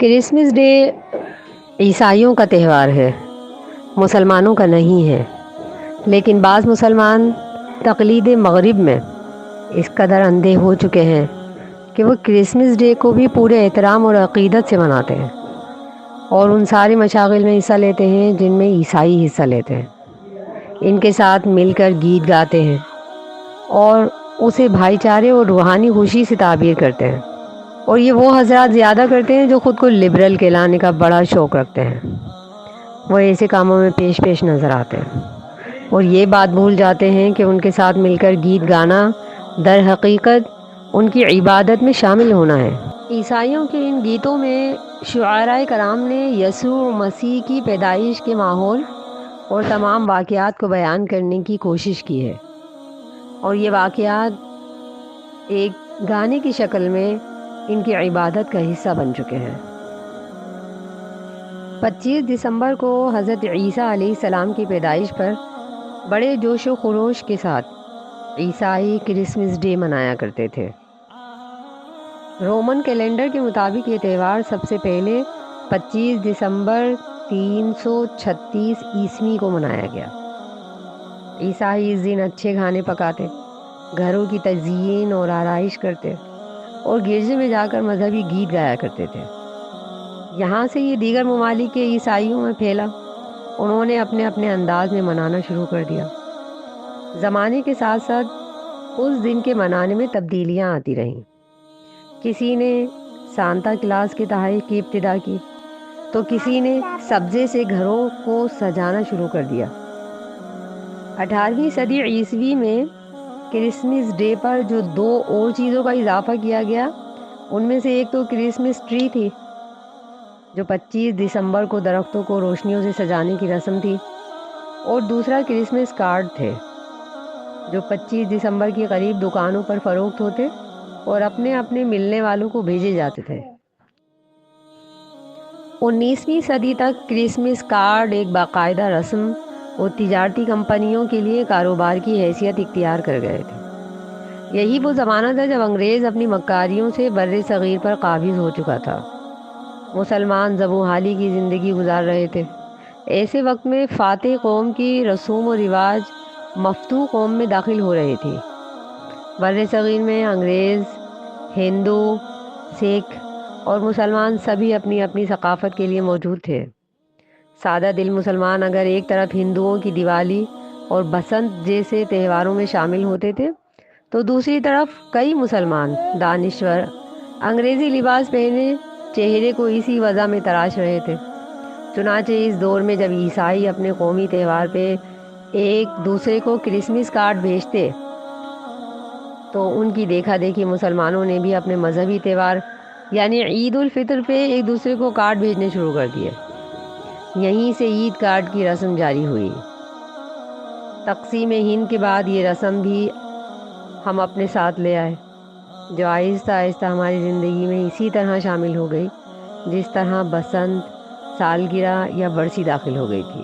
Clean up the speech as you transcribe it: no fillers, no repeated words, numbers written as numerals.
Christmas day عیسائیوں کا تہوار ہے، مسلمانوں کا نہیں ہے۔ لیکن بعض مسلمان تقلید مغرب میں اس قدر اندھے ہو چکے ہیں کہ وہ کرسمس ڈے کو بھی پورے احترام اور عقیدت سے مناتے ہیں اور ان ساری مشاغل میں حصہ لیتے ہیں جن میں عیسائی حصہ لیتے ہیں۔ ان کے ساتھ مل کر گیت گاتے ہیں اور اسے بھائی چارے اور روحانی خوشی سے تعبیر کرتے ہیں۔ اور یہ وہ حضرات زیادہ کرتے ہیں جو خود کو لبرل کہلانے کا بڑا شوق رکھتے ہیں۔ وہ ایسے کاموں میں پیش نظر آتے ہیں اور یہ بات بھول جاتے ہیں کہ ان کے ساتھ مل کر گیت گانا در حقیقت ان کی عبادت میں شامل ہونا ہے۔ عیسائیوں کے ان گیتوں میں شعراء کرام نے یسوع مسیح کی پیدائش کے ماحول اور تمام واقعات کو بیان کرنے کی کوشش کی ہے، اور یہ واقعات ایک گانے کی شکل میں ان کی عبادت کا حصہ بن چکے ہیں۔ 25 دسمبر کو حضرت عیسیٰ علیہ السلام کی پیدائش پر بڑے جوش و خروش کے ساتھ عیسائی کرسمس ڈے منایا کرتے تھے۔ رومن کیلنڈر کے مطابق یہ تہوار سب سے پہلے 25 دسمبر 336 عیسوی کو منایا گیا۔ عیسائی اس دن اچھے کھانے پکاتے، گھروں کی تزئین اور آرائش کرتے اور گرجے میں جا کر مذہبی گیت گایا کرتے تھے۔ یہاں سے یہ دیگر ممالک کے عیسائیوں میں پھیلا۔ انہوں نے اپنے اپنے انداز میں منانا شروع کر دیا۔ زمانے کے ساتھ ساتھ اس دن کے منانے میں تبدیلیاں آتی رہیں۔ کسی نے سانتا کلاس کے تحائف کی ابتدا کی تو کسی نے سبزے سے گھروں کو سجانا شروع کر دیا۔ 18ویں صدی عیسوی میں کرسمس ڈے پر جو دو اور چیزوں کا اضافہ کیا گیا، ان میں سے ایک تو کرسمس ٹری تھی جو 25 دسمبر کو درختوں کو روشنیوں سے سجانے کی رسم تھی، اور دوسرا کرسمس کارڈ تھے جو 25 دسمبر کے قریب دکانوں پر فروخت ہوتے اور اپنے اپنے ملنے والوں کو بھیجے جاتے تھے۔ 19ویں صدی تک کرسمس کارڈ ایک باقاعدہ رسم اور تجارتی کمپنیوں کے لیے کاروبار کی حیثیت اختیار کر گئے تھے۔ یہی وہ زمانہ تھا جب انگریز اپنی مکاریوں سے بر صغیر پر قابض ہو چکا تھا۔ مسلمان زبوں حالی کی زندگی گزار رہے تھے۔ ایسے وقت میں فاتح قوم کی رسوم و رواج مفتوح قوم میں داخل ہو رہی تھی۔ بر صغیر میں انگریز، ہندو، سکھ اور مسلمان سبھی اپنی اپنی ثقافت کے لیے موجود تھے۔ سادہ دل مسلمان اگر ایک طرف ہندوؤں کی دیوالی اور بسنت جیسے تہواروں میں شامل ہوتے تھے تو دوسری طرف کئی مسلمان دانشور انگریزی لباس پہنے چہرے کو اسی وضع میں تراش رہے تھے۔ چنانچہ اس دور میں جب عیسائی اپنے قومی تہوار پہ ایک دوسرے کو کرسمس کارڈ بھیجتے تو ان کی دیکھا دیکھی مسلمانوں نے بھی اپنے مذہبی تہوار یعنی عید الفطر پہ ایک دوسرے کو کارڈ بھیجنے شروع کر دیے۔ یہیں سے عید کارڈ کی رسم جاری ہوئی۔ تقسیم ہند کے بعد یہ رسم بھی ہم اپنے ساتھ لے آئے، جو آہستہ آہستہ ہماری زندگی میں اسی طرح شامل ہو گئی جس طرح بسنت، سالگرہ یا برسی داخل ہو گئی تھی۔